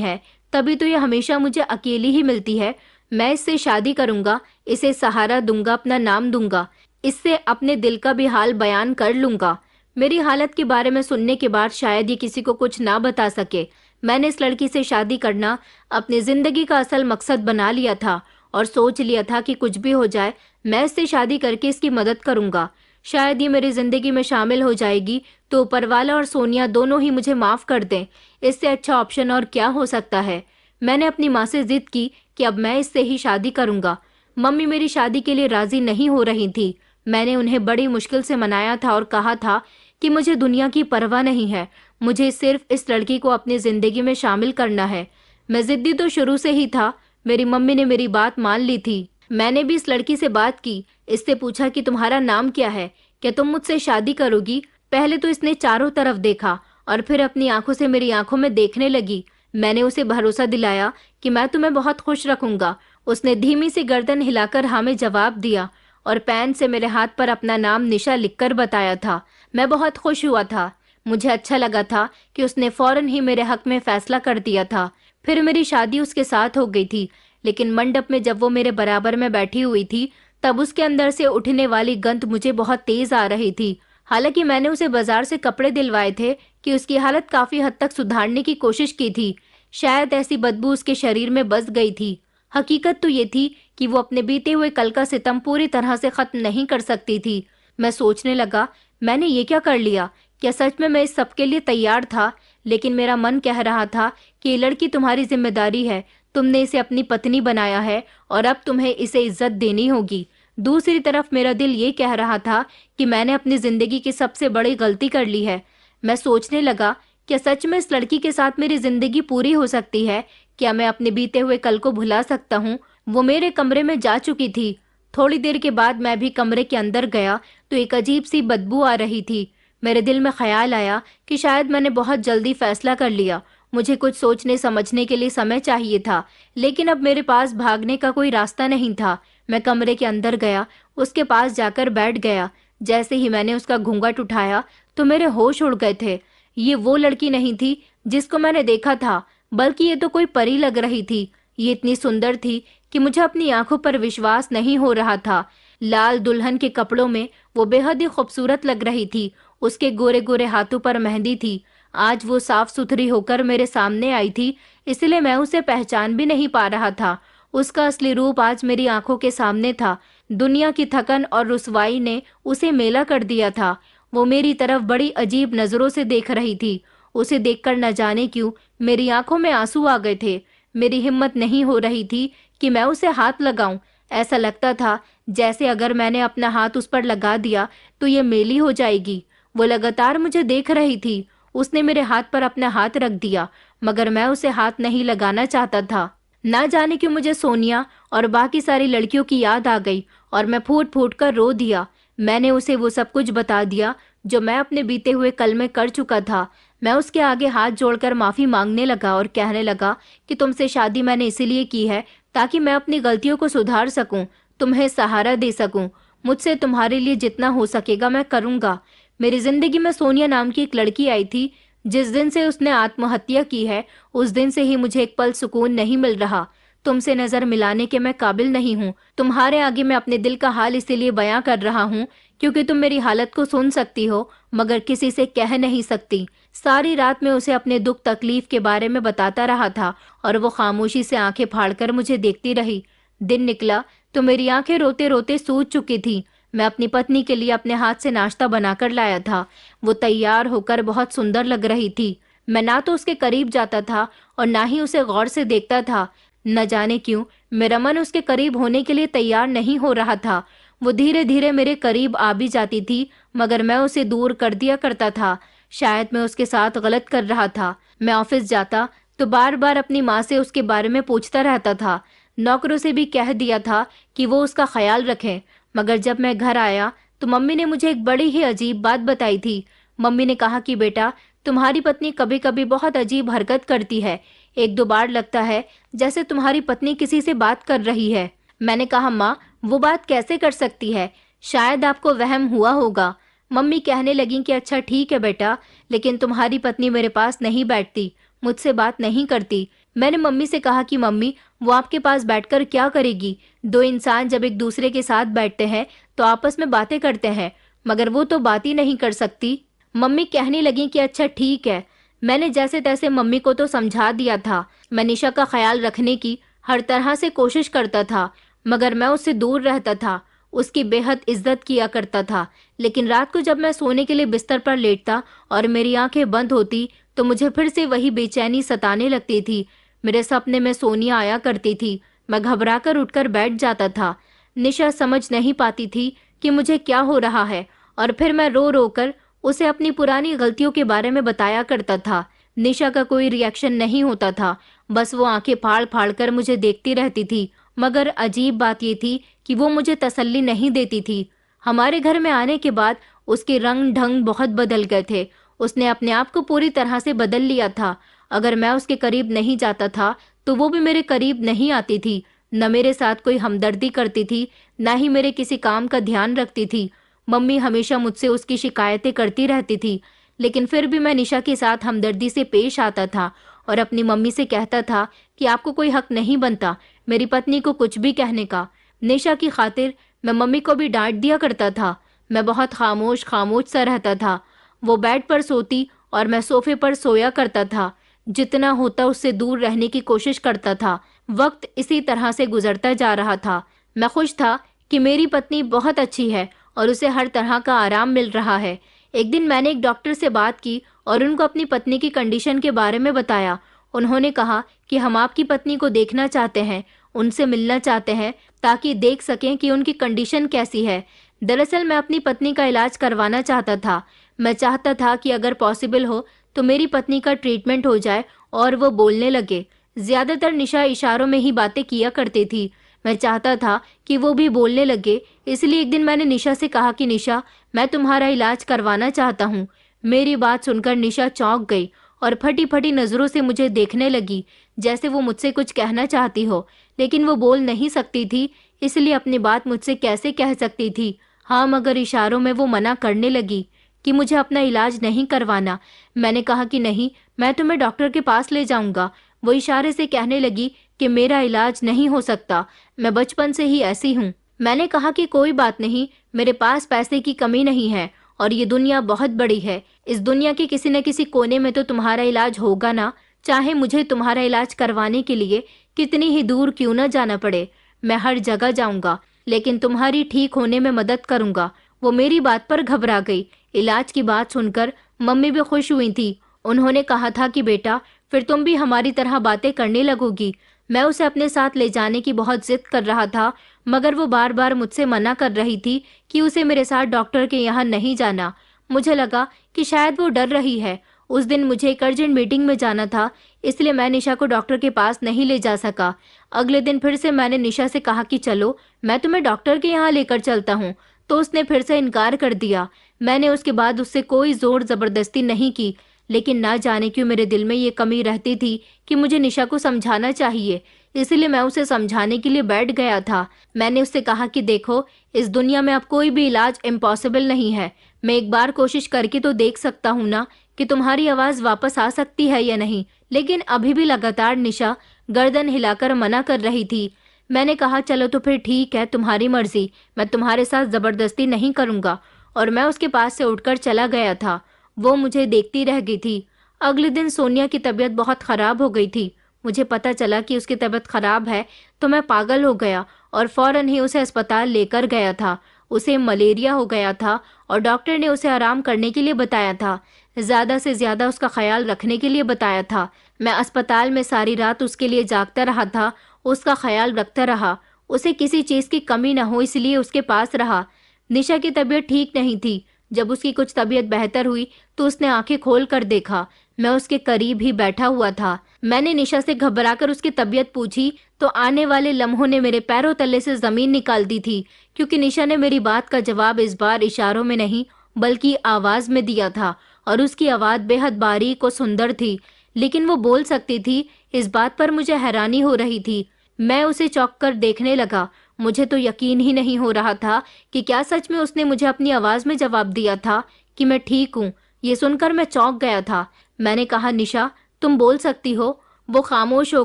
है, तभी तो ये हमेशा मुझे अकेली ही मिलती है। मैं इससे शादी करूंगा, इसे सहारा दूंगा, अपना नाम दूंगा, इससे अपने दिल का भी हाल बयान कर लूंगा। मेरी हालत के बारे में सुनने के बाद शायद ये किसी को कुछ ना बता सके। मैंने इस लड़की से शादी करना अपनी जिंदगी का असल मकसद बना लिया था और सोच लिया था कि कुछ भी हो जाए मैं इससे शादी करके इसकी मदद करूंगा। शायद ये मेरी जिंदगी में शामिल हो जाएगी तो ऊपर वाला और सोनिया दोनों ही मुझे माफ कर दें। इससे अच्छा ऑप्शन और क्या हो सकता है। मैंने अपनी माँ से जिद की कि अब मैं इससे ही शादी करूंगा। मम्मी मेरी शादी के लिए राजी नहीं हो रही थी। मैंने उन्हें बड़ी मुश्किल से मनाया था और कहा था कि मुझे दुनिया की परवाह नहीं है, मुझे सिर्फ इस लड़की को अपनी जिंदगी में शामिल करना है। मैं जिद्दी तो शुरू से ही था। मेरी मम्मी ने मेरी बात मान ली थी। मैंने भी इस लड़की से बात की, इससे पूछा कि तुम्हारा नाम क्या है, क्या तुम मुझसे शादी करोगी। पहले तो इसने चारों तरफ देखा और फिर अपनी आंखों से मेरी आंखों में देखने लगी। मैंने उसे भरोसा दिलाया कि मैं तुम्हें बहुत खुश रखूंगा। उसने धीमी सी गर्दन हिलाकर हाँ में जवाब दिया और पेन से मेरे हाथ पर अपना नाम निशा लिखकर बताया था। मैं बहुत खुश हुआ था। मुझे अच्छा लगा था कि उसने फौरन ही मेरे हक में फैसला कर दिया था। फिर मेरी शादी उसके साथ हो गई थी, लेकिन मंडप में जब वो मेरे बराबर में बैठी हुई थी तब उसके अंदर से उठने वाली गंध मुझे बहुत तेज आ रही थी। हालांकि मैंने उसे बाजार से कपड़े दिलवाए थे कि उसकी हालत काफी हद तक सुधारने की कोशिश की थी। शायद ऐसी बदबू उसके शरीर में बस गई थी। हकीकत तो ये थी कि वो अपने बीते हुए कल का सितम पूरी तरह से खत्म नहीं कर सकती थी। मैं सोचने लगा, मैंने ये क्या कर लिया। क्या सच में मैं इस सब के लिए तैयार था। लेकिन मेरा मन कह रहा था कि ये लड़की तुम्हारी जिम्मेदारी है, तुमने इसे अपनी पत्नी बनाया है और अब तुम्हें इसे इज्जत देनी होगी। दूसरी तरफ मेरा दिल ये कह रहा था कि मैंने अपनी जिंदगी की सबसे बड़ी गलती कर ली है। मैं सोचने लगा, क्या सच में इस लड़की के साथ मेरी जिंदगी पूरी हो सकती है। क्या मैं अपने बीते हुए कल को भुला सकता हूँ। वो मेरे कमरे में जा चुकी थी। थोड़ी देर के बाद मैं भी कमरे के अंदर गया तो एक अजीब सी बदबू आ रही थी। मेरे दिल में ख्याल आया कि शायद मैंने बहुत जल्दी फैसला कर लिया। मुझे कुछ सोचने समझने के लिए समय चाहिए था, लेकिन अब मेरे पास भागने का कोई रास्ता नहीं था। मैं कमरे के अंदर गया, उसके पास जाकर बैठ गया। जैसे ही मैंने उसका घूंघट उठाया तो मेरे होश उड़ गए थे। ये वो लड़की नहीं थी जिसको मैंने देखा था, बल्कि ये तो कोई परी लग रही थी। ये इतनी सुंदर थी कि मुझे अपनी आंखों पर विश्वास नहीं हो रहा था। लाल दुल्हन के कपड़ों में वो बेहद ही खूबसूरत लग रही थी। उसके गोरे गोरे हाथों पर मेहंदी थी। आज वो साफ सुथरी होकर मेरे सामने आई थी, इसलिए मैं उसे पहचान भी नहीं पा रहा था। उसका असली रूप आज मेरी आंखों के सामने था। दुनिया की थकन और रुसवाई ने उसे मेला कर दिया था। वो मेरी तरफ बड़ी अजीब नजरों से देख रही थी। उसे देखकर न जाने क्यों मेरी आंखों में आंसू आ गए थे। मेरी हिम्मत नहीं हो रही थी कि मैं उसे हाथ लगाऊं। ऐसा लगता था जैसे अगर मैंने अपना हाथ उस पर लगा दिया तो ये मेली हो जाएगी। वो लगातार मुझे देख रही थी। उसने मेरे हाथ पर अपना हाथ रख दिया, मगर मैं उसे हाथ नहीं लगाना चाहता था। ना जाने क्यों मुझे सोनिया और बाकी सारी लड़कियों की याद आ गई और मैं फूट फूट कर रो दिया। मैंने उसे वो सब कुछ बता दिया जो मैं अपने बीते हुए कल में कर चुका था। मैं उसके आगे हाथ जोड़कर माफी मांगने लगा और कहने लगा कि तुमसे शादी मैंने इसीलिए की है ताकि मैं अपनी गलतियों को सुधार सकूं, तुम्हें सहारा दे सकूं। मुझसे तुम्हारे लिए जितना हो सकेगा मैं करूंगा। मेरी जिंदगी में सोनिया नाम की एक लड़की आई थी। जिस दिन से उसने आत्महत्या की है उस दिन से ही मुझे एक पल सुकून नहीं मिल रहा। तुमसे नजर मिलाने के मैं काबिल नहीं हूँ। तुम्हारे आगे मैं अपने दिल का हाल इसीलिए बयां कर रहा हूँ क्योंकि तुम मेरी हालत को सुन सकती हो मगर किसी से कह नहीं सकती। सारी रात मैं उसे अपने दुख तकलीफ के बारे में बताता रहा था और वो खामोशी से आंखें फाड़कर मुझे देखती रही। दिन निकला तो मेरी आंखें रोते रोते सूज चुकी थी। मैं अपनी पत्नी के लिए अपने हाथ से नाश्ता बनाकर लाया था। वो तैयार होकर बहुत सुंदर लग रही थी। मैं ना तो उसके करीब जाता था और ना ही उसे गौर से देखता था। न जाने क्यों मेरा मन उसके करीब होने के लिए तैयार नहीं हो रहा था। वो धीरे धीरे मेरे करीब आ भी जाती थी मगर मैं उसे दूर कर दिया करता था। शायद मैं उसके साथ गलत कर रहा था। मैं ऑफिस जाता तो बार बार अपनी माँ से उसके बारे में पूछता रहता था। नौकरों से भी कह दिया था कि वो उसका ख्याल रखें, मगर जब मैं घर आया तो मम्मी ने मुझे एक बड़ी ही अजीब बात बताई थी। मम्मी ने कहा कि बेटा, तुम्हारी पत्नी कभी कभी बहुत अजीब हरकत करती है। एक दो बार लगता है जैसे तुम्हारी पत्नी किसी से बात कर रही है। मैंने कहा माँ, वो बात कैसे कर सकती है, शायद आपको वहम हुआ होगा। मम्मी कहने लगी कि अच्छा ठीक है बेटा, लेकिन तुम्हारी पत्नी मेरे पास नहीं बैठती, मुझसे बात नहीं करती। मैंने मम्मी से कहा कि मम्मी, वो आपके पास बैठकर क्या करेगी? दो इंसान जब एक दूसरे के साथ बैठते हैं तो आपस में बातें करते हैं, मगर वो तो बात ही नहीं कर सकती। मम्मी कहने लगी कि अच्छा ठीक है। मैंने जैसे तैसे मम्मी को तो समझा दिया था। मैं निशा का ख्याल रखने की हर तरह से कोशिश करता था, मगर मैं उससे दूर रहता था, उसकी बेहद इज्जत किया करता था। लेकिन रात को जब मैं सोने के लिए बिस्तर पर लेटता और मेरी आंखें बंद होती तो मुझे फिर से वही बेचैनी सताने लगती थी। मेरे सपने में सोनिया आया करती थी। मैं घबराकर उठकर बैठ जाता था। निशा समझ नहीं पाती थी कि मुझे क्या हो रहा है, और फिर मैं रो रो कर उसे अपनी पुरानी गलतियों के बारे में बताया करता था। निशा का कोई रिएक्शन नहीं होता था, बस वो आंखें फाड़ फाड़ कर मुझे देखती रहती थी। मगर अजीब बात ये थी कि वो मुझे तसल्ली नहीं देती थी। हमारे घर में आने के बाद उसके रंग ढंग बहुत बदल गए थे। उसने अपने आप को पूरी तरह से बदल लिया था। अगर मैं उसके करीब नहीं जाता था तो वो भी मेरे करीब नहीं आती थी। न मेरे साथ कोई हमदर्दी करती थी, न ही मेरे किसी काम का ध्यान रखती थी। मम्मी हमेशा मुझसे उसकी शिकायतें करती रहती थी, लेकिन फिर भी मैं निशा के साथ हमदर्दी से पेश आता था और अपनी मम्मी से कहता था कि आपको कोई हक नहीं बनता मेरी पत्नी को कुछ भी कहने का। निशा की खातिर मैं मम्मी को भी डांट दिया करता था। मैं बहुत खामोश खामोश सा रहता था। वो बेड पर सोती और मैं सोफे पर सोया करता था। जितना होता उससे दूर रहने की कोशिश करता था। वक्त इसी तरह से गुजरता जा रहा था। मैं खुश था कि मेरी पत्नी बहुत अच्छी है और उसे हर तरह का आराम मिल रहा है। एक दिन मैंने एक डॉक्टर से बात की और उनको अपनी पत्नी की कंडीशन के बारे में बताया। उन्होंने कहा कि हम आपकी पत्नी को देखना चाहते हैं, उनसे मिलना चाहते हैं ताकि देख सकें कि उनकी कंडीशन कैसी है। दरअसल मैं अपनी पत्नी का इलाज करवाना चाहता था। मैं चाहता था कि अगर पॉसिबल हो तो मेरी पत्नी का ट्रीटमेंट हो जाए और वो बोलने लगे। ज्यादातर निशा इशारों में ही बातें किया करती थी। मैं चाहता था कि वो भी बोलने लगे, इसलिए एक दिन मैंने निशा से कहा कि निशा, मैं तुम्हारा इलाज करवाना चाहता हूँ। मेरी बात सुनकर निशा चौंक गई और फटी फटी नजरों से मुझे देखने लगी, जैसे वो मुझसे कुछ कहना चाहती हो, लेकिन वो बोल नहीं सकती थी, इसलिए अपनी बात मुझसे कैसे कह सकती थी। हाँ, मगर इशारों में वो मना करने लगी कि मुझे अपना इलाज नहीं करवाना। मैंने कहा कि नहीं, मैं तुम्हें डॉक्टर के पास ले जाऊंगा। वो इशारे से कहने लगी कि मेरा इलाज नहीं हो सकता, मैं बचपन से ही ऐसी हूँ। मैंने कहा कि कोई बात नहीं, मेरे पास पैसे की कमी नहीं है और ये दुनिया बहुत बड़ी है। इस दुनिया के किसी न किसी कोने में तो तुम्हारा इलाज होगा ना, चाहे मुझे तुम्हारा इलाज करवाने के लिए कितनी ही दूर क्यों न जाना पड़े। मैं हर जगह जाऊंगा, लेकिन तुम्हारी ठीक होने में मदद करूंगा। वो मेरी बात पर घबरा गई। इलाज की बात सुनकर मम्मी भी खुश हुई थी। उन्होंने कहा था कि बेटा, फिर तुम भी हमारी तरह बातें करने लगोगी। मैं उसे अपने साथ ले जाने की बहुत जिद कर रहा था, मगर वो बार बार मुझसे मना कर रही थी कि उसे मेरे साथ डॉक्टर के यहाँ नहीं जाना। मुझे लगा कि शायद वो डर रही है। उस दिन मुझे एक अर्जेंट मीटिंग में जाना था, इसलिए मैं निशा को डॉक्टर के पास नहीं ले जा सका। अगले दिन फिर से मैंने निशा से कहा कि चलो, मैं तुम्हें डॉक्टर के यहाँ लेकर चलता हूँ, तो उसने फिर से इनकार कर दिया। मैंने उसके बाद उससे कोई जोर जबरदस्ती नहीं की, लेकिन ना जाने क्यों मेरे दिल में ये कमी रहती थी कि मुझे निशा को समझाना चाहिए। इसलिए मैं उसे समझाने के लिए बैठ गया था। मैंने उससे कहा कि देखो, इस दुनिया में अब कोई भी इलाज इम्पॉसिबल नहीं है। मैं एक बार कोशिश करके तो देख सकता हूँ ना कि तुम्हारी आवाज वापस आ सकती है या नहीं। लेकिन अभी भी लगातार निशा गर्दन हिलाकर मना कर रही थी। मैंने कहा चलो तो फिर ठीक है, तुम्हारी मर्जी, मैं तुम्हारे साथ जबरदस्ती नहीं करूंगा, और मैं उसके पास से उठकर चला गया था। वो मुझे देखती रह गई थी। अगले दिन सोनिया की तबीयत बहुत खराब हो गई थी। मुझे पता चला कि उसकी तबीयत खराब है तो मैं पागल हो गया और फौरन ही उसे अस्पताल लेकर गया था। उसे मलेरिया हो गया था और डॉक्टर ने उसे आराम करने के लिए बताया था, ज्यादा से ज्यादा उसका ख्याल रखने के लिए बताया था। मैं अस्पताल में सारी रात उसके लिए जागता रहा था, उसका ख्याल रखता रहा, उसे किसी चीज की कमी न हो इसलिए उसके पास रहा। निशा की तबीयत ठीक नहीं थी। जब उसकी कुछ तबीयत बेहतर हुई तो उसने आंखें खोल कर देखा। मैं उसके करीब ही बैठा हुआ था। मैंने निशा से घबराकर उसकी तबीयत पूछी तो आने वाले लम्हों ने मेरे पैरों तले से जमीन निकाल दी थी, क्योंकि निशा ने मेरी बात का जवाब इस बार इशारों में नहीं बल्कि आवाज में दिया था, और उसकी आवाज बेहद बारीक और सुंदर थी, लेकिन वो बोल सकती थी, इस बात पर मुझे हैरानी हो रही थी। मैं उसे चौंक कर देखने लगा। मुझे तो यकीन ही नहीं हो रहा था कि क्या सच में उसने मुझे अपनी आवाज में जवाब दिया था कि मैं ठीक हूँ। ये सुनकर मैं चौंक गया था। मैंने कहा, निशा तुम बोल सकती हो। वो खामोश हो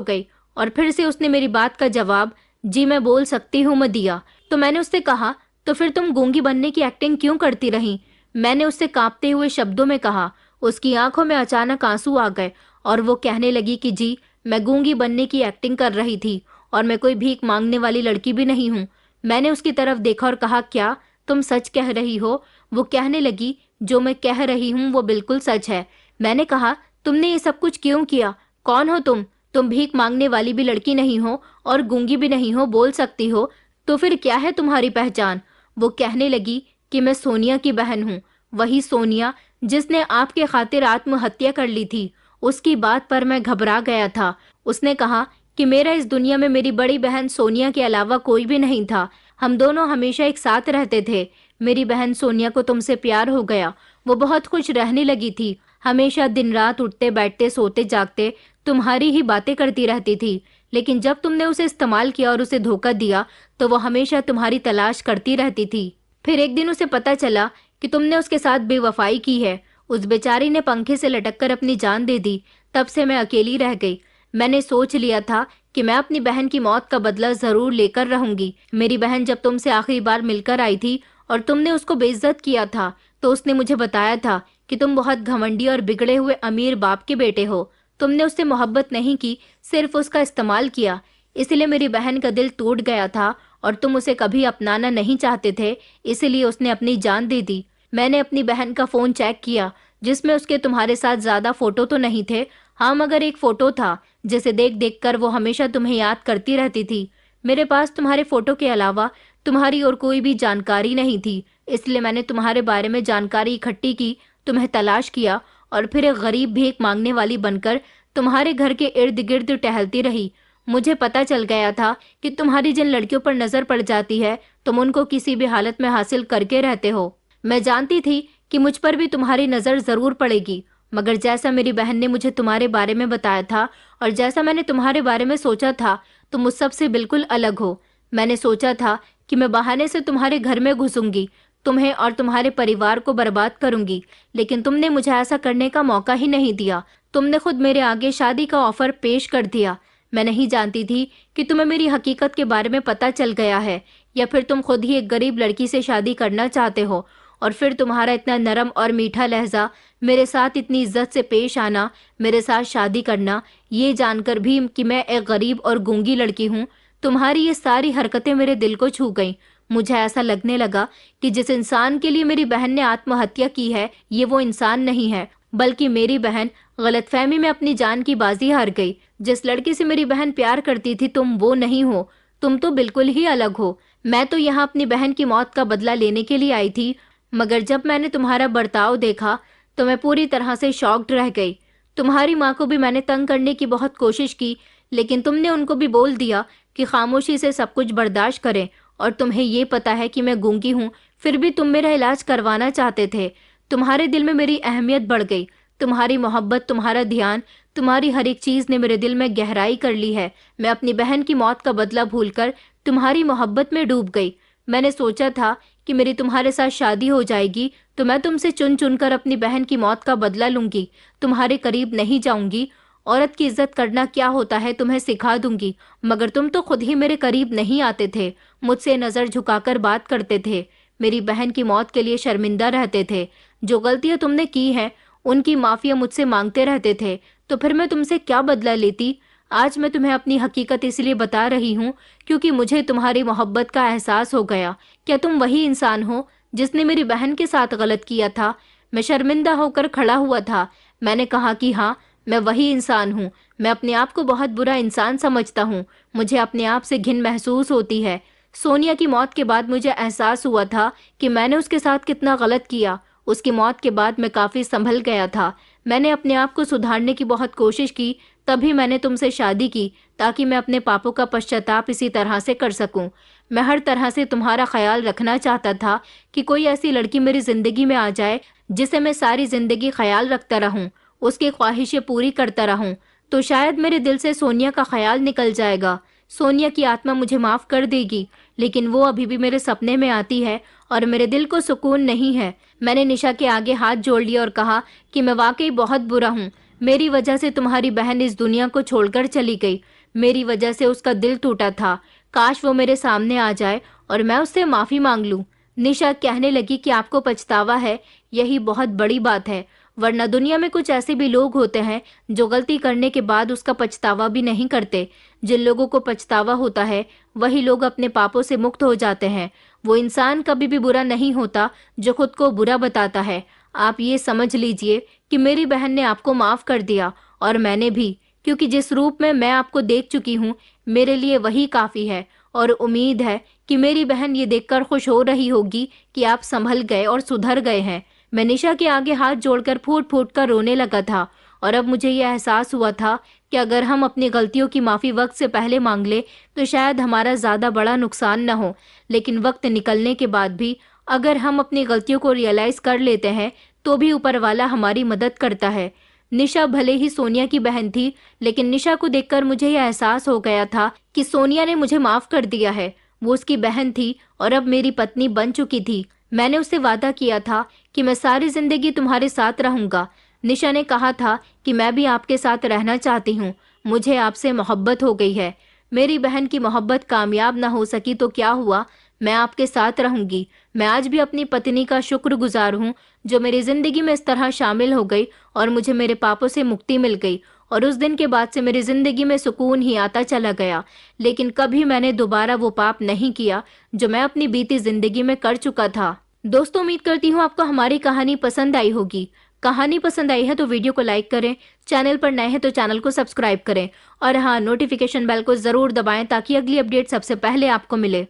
गई और फिर से उसने मेरी बात का जवाब, जी मैं बोल सकती हूँ, में दिया। तो मैंने उससे कहा, तो फिर तुम गूंगी बनने की एक्टिंग क्यों करती रही? मैंने उससे कांपते हुए शब्दों में कहा। उसकी आंखों में अचानक आंसू आ गए और वो कहने लगी कि जी मैं गूंगी बनने की एक्टिंग कर रही थी और मैं कोई भीख मांगने वाली लड़की भी नहीं हूँ। मैंने उसकी तरफ देखा और कहा, क्या तुम सच कह रही हो? वो कहने लगी, जो मैं कह रही हूँ वो बिल्कुल सच है। मैंने कहा, तुमने ये सब कुछ क्यों किया? कौन हो तुम? तुम भीख मांगने वाली भी लड़की नहीं हो और गूंगी भी नहीं हो, बोल सकती हो। तो फिर क्या है तुम्हारी पहचान? वो कहने लगी कि मैं सोनिया की बहन हूँ, वही सोनिया जिसने आपके खातिर आत्महत्या कर ली थी। उसकी बात पर मैं घबरा गया था। उसने कहा कि मेरा इस दुनिया में मेरी बड़ी बहन सोनिया के अलावा कोई भी नहीं था। हम दोनों हमेशा एक साथ रहते थे। मेरी बहन सोनिया को तुमसे प्यार हो गया। वो बहुत खुश रहने लगी थी। हमेशा दिन रात उठते बैठते सोते जागते तुम्हारी ही बातें करती रहती थी। लेकिन जब तुमने उसे इस्तेमाल किया और उसे धोखा दिया तो वो हमेशा तुम्हारी तलाश करती रहती थी। फिर एक दिन उसे पता चला कि तुमने उसके साथ बेवफाई की है। उस बेचारी ने पंखे से लटककर अपनी जान दे दी। तब से मैं अकेली रह गई। मैंने सोच लिया था कि मैं अपनी बहन की मौत का बदला जरूर लेकर रहूंगी। मेरी बहन जब तुमसे आखिरी बार मिलकर आई थी और तुमने उसको बेइज्जत किया था तो उसने मुझे बताया था कि तुम बहुत घमंडी और बिगड़े हुए अमीर बाप के बेटे हो। तुमने उससे मोहब्बत नहीं की, सिर्फ उसका इस्तेमाल किया। इसलिए मेरी बहन का दिल टूट गया था और तुम उसे कभी अपनाना नहीं चाहते थे, इसलिए उसने अपनी जान दे दी। मैंने अपनी बहन का फोन चेक किया जिसमें उसके तुम्हारे साथ ज्यादा फोटो तो नहीं थे। हाँ, मगर एक फोटो था जिसे देख देख कर वो हमेशा तुम्हें याद करती रहती थी। मेरे पास तुम्हारे फोटो के अलावा तुम्हारी और कोई भी जानकारी नहीं थी, इसलिए मैंने तुम्हारे बारे में जानकारी इकट्ठी की, तुम्हें तलाश किया और फिर एक गरीब भीख मांगने वाली बनकर तुम्हारे घर के इर्द गिर्द टहलती रही। मुझे पता चल गया था कि तुम्हारी जिन लड़कियों पर नजर पड़ जाती है तुम उनको किसी भी हालत में हासिल करके रहते हो। मैं जानती थी कि मुझ पर भी तुम्हारी नजर जरूर पड़ेगी, मगर जैसा मेरी बहन ने मुझे तुम्हारे बारे में बताया था और जैसा मैंने तुम्हारे बारे में सोचा था तुम उस सब से बिल्कुल अलग हो। मैंने सोचा था कि मैं बहाने से तुम्हारे घर में घुसूंगी, तुम्हें और तुम्हारे परिवार को बर्बाद करूंगी, लेकिन तुमने मुझे ऐसा करने का मौका ही नहीं दिया। तुमने खुद मेरे आगे शादी का ऑफर पेश कर दिया। मैं नहीं जानती थी कि तुम्हें मेरी हकीकत के बारे में पता चल गया है या फिर तुम खुद ही एक गरीब लड़की से शादी करना चाहते हो और फिर तुम्हारा इतना नरम और मीठा लहजा, मेरे साथ इतनी इज्जत से पेश आना, मेरे साथ शादी करना, ये जानकर भी कि मैं एक गरीब और गूंगी लड़की हूँ। तुम्हारी ये सारी हरकतें मेरे दिल को छू गईं। मुझे ऐसा लगने लगा कि जिस इंसान के लिए मेरी बहन ने आत्महत्या की है ये वो इंसान नहीं है, बल्कि मेरी बहन गलतफहमी में अपनी जान की बाजी हार गई। जिस लड़की से मेरी बहन प्यार करती थी तुम वो नहीं हो, तुम तो बिल्कुल ही अलग हो। मैं तो यहाँ अपनी बहन की मौत का बदला लेने के लिए आई थी, मगर जब मैंने तुम्हारा बर्ताव देखा तो मैं पूरी तरह से शॉक्ड रह गई। तुम्हारी माँ को भी मैंने तंग करने की बहुत कोशिश की, लेकिन तुमने उनको भी बोल दिया कि खामोशी से सब कुछ बर्दाश्त करें, और तुम्हें ये पता है कि मैं गूंगी हूँ, फिर भी तुम मेरा इलाज करवाना चाहते थे। तुम्हारे दिल में मेरी अहमियत बढ़ गई। तुम्हारी मोहब्बत, तुम्हारा ध्यान, तुम्हारी हर एक चीज ने मेरे दिल में गहराई कर ली है। मैं अपनी बहन की मौत का बदला भूलकर तुम्हारी मोहब्बत में डूब गई। मैंने सोचा था कि मेरी तुम्हारे साथ शादी हो जाएगी तो मैं तुमसे चुन चुनकर अपनी बहन की मौत का बदला लूंगी, तुम्हारे करीब नहीं जाऊंगी, औरत की इज्जत करना क्या होता है तुम्हें सिखा दूंगी। मगर तुम तो खुद ही मेरे करीब नहीं आते थे, मुझसे नजर झुकाकर बात करते थे, मेरी बहन की मौत के लिए शर्मिंदा रहते थे। जो गलतियां तुमने की हैं उनकी माफिया मुझसे मांगते रहते थे, तो फिर मैं तुमसे क्या बदला लेती? आज मैं तुम्हें अपनी हकीकत इसलिए बता रही हूँ क्योंकि मुझे तुम्हारी मोहब्बत का एहसास हो गया। क्या तुम वही इंसान हो जिसने मेरी बहन के साथ गलत किया था? मैं शर्मिंदा होकर खड़ा हुआ था। मैंने कहा कि हाँ, मैं वही इंसान हूँ। मैं अपने आप को बहुत बुरा इंसान समझता हूँ। मुझे अपने आप से घिन महसूस होती है। सोनिया की मौत के बाद मुझे एहसास हुआ था कि मैंने उसके साथ कितना गलत किया। उसकी मौत के बाद मैं काफी संभल गया था। मैंने अपने आप को सुधारने की बहुत कोशिश की, तभी मैंने तुमसे शादी की ताकि मैं अपने पापों का पश्चाताप इसी तरह से कर सकूं। मैं हर तरह से तुम्हारा ख्याल रखना चाहता था कि कोई ऐसी लड़की मेरी जिंदगी में आ जाए जिसे मैं सारी जिंदगी ख्याल रखता रहूं, उसकी ख्वाहिशें पूरी करता रहूं, तो शायद मेरे दिल से सोनिया का ख्याल निकल जाएगा। सोनिया की आत्मा मुझे माफ कर देगी। लेकिन वो अभी भी मेरे सपने में आती है और मेरे दिल को सुकून नहीं है। मैंने निशा के आगे हाथ जोड़ लिया और कहा कि मैं वाकई बहुत बुरा हूँ। मेरी वजह से तुम्हारी बहन इस दुनिया को छोड़कर चली गई। मेरी वजह से उसका दिल टूटा था। काश वो मेरे सामने आ जाए और मैं उससे माफी मांग लूं। निशा कहने लगी कि आपको पछतावा है, यही बहुत बड़ी बात है, वरना दुनिया में कुछ ऐसे भी लोग होते हैं जो गलती करने के बाद उसका पछतावा भी नहीं करते। जिन लोगों को पछतावा होता है वही लोग अपने पापों से मुक्त हो जाते हैं। वो इंसान कभी भी बुरा नहीं होता जो खुद को बुरा बताता है। आप ये समझ लीजिए कि मेरी बहन ने आपको माफ कर दिया और मैंने भी, क्योंकि जिस रूप में मैं आपको देख चुकी हूँ मेरे लिए वही काफी है। और उम्मीद है कि मेरी बहन ये देखकर खुश हो रही होगी कि आप संभल गए और सुधर गए हैं। मैं निशा के आगे हाथ जोड़कर फूट फूट कर रोने लगा था और अब मुझे यह एहसास हुआ था कि अगर हम अपनी गलतियों की माफी वक्त से पहले मांग ले तो शायद हमारा ज्यादा बड़ा नुकसान न हो। लेकिन वक्त निकलने के बाद भी अगर हम अपनी गलतियों को रियलाइज कर लेते हैं तो भी ऊपर वाला हमारी मदद करता है। निशा भले ही सोनिया की बहन थी, लेकिन निशा को देखकर मुझे यह एहसास हो गया था कि सोनिया ने मुझे माफ कर दिया है। वो उसकी बहन थी और अब मेरी पत्नी बन चुकी थी। मैंने उससे वादा किया था कि मैं सारी जिंदगी तुम्हारे साथ रहूंगा। निशा ने कहा था कि मैं भी आपके साथ रहना चाहती हूँ। मुझे आपसे मोहब्बत हो गई है। मेरी बहन की मोहब्बत कामयाब ना हो सकी तो क्या हुआ, मैं आपके साथ रहूंगी। मैं आज भी अपनी पत्नी का शुक्रगुजार हूँ जो मेरी जिंदगी में इस तरह शामिल हो गई और मुझे मेरे पापों से मुक्ति मिल गई। और उस दिन के बाद से मेरी जिंदगी में सुकून ही आता चला गया। लेकिन कभी मैंने दोबारा वो पाप नहीं किया जो मैं अपनी बीती जिंदगी में कर चुका था। दोस्तों, उम्मीद करती हूँ आपको हमारी कहानी पसंद आई होगी। कहानी पसंद आई है तो वीडियो को लाइक करें, चैनल पर नए हैं तो चैनल को सब्सक्राइब करें और हाँ, नोटिफिकेशन बेल को जरूर दबाएं ताकि अगली अपडेट सबसे पहले आपको मिले।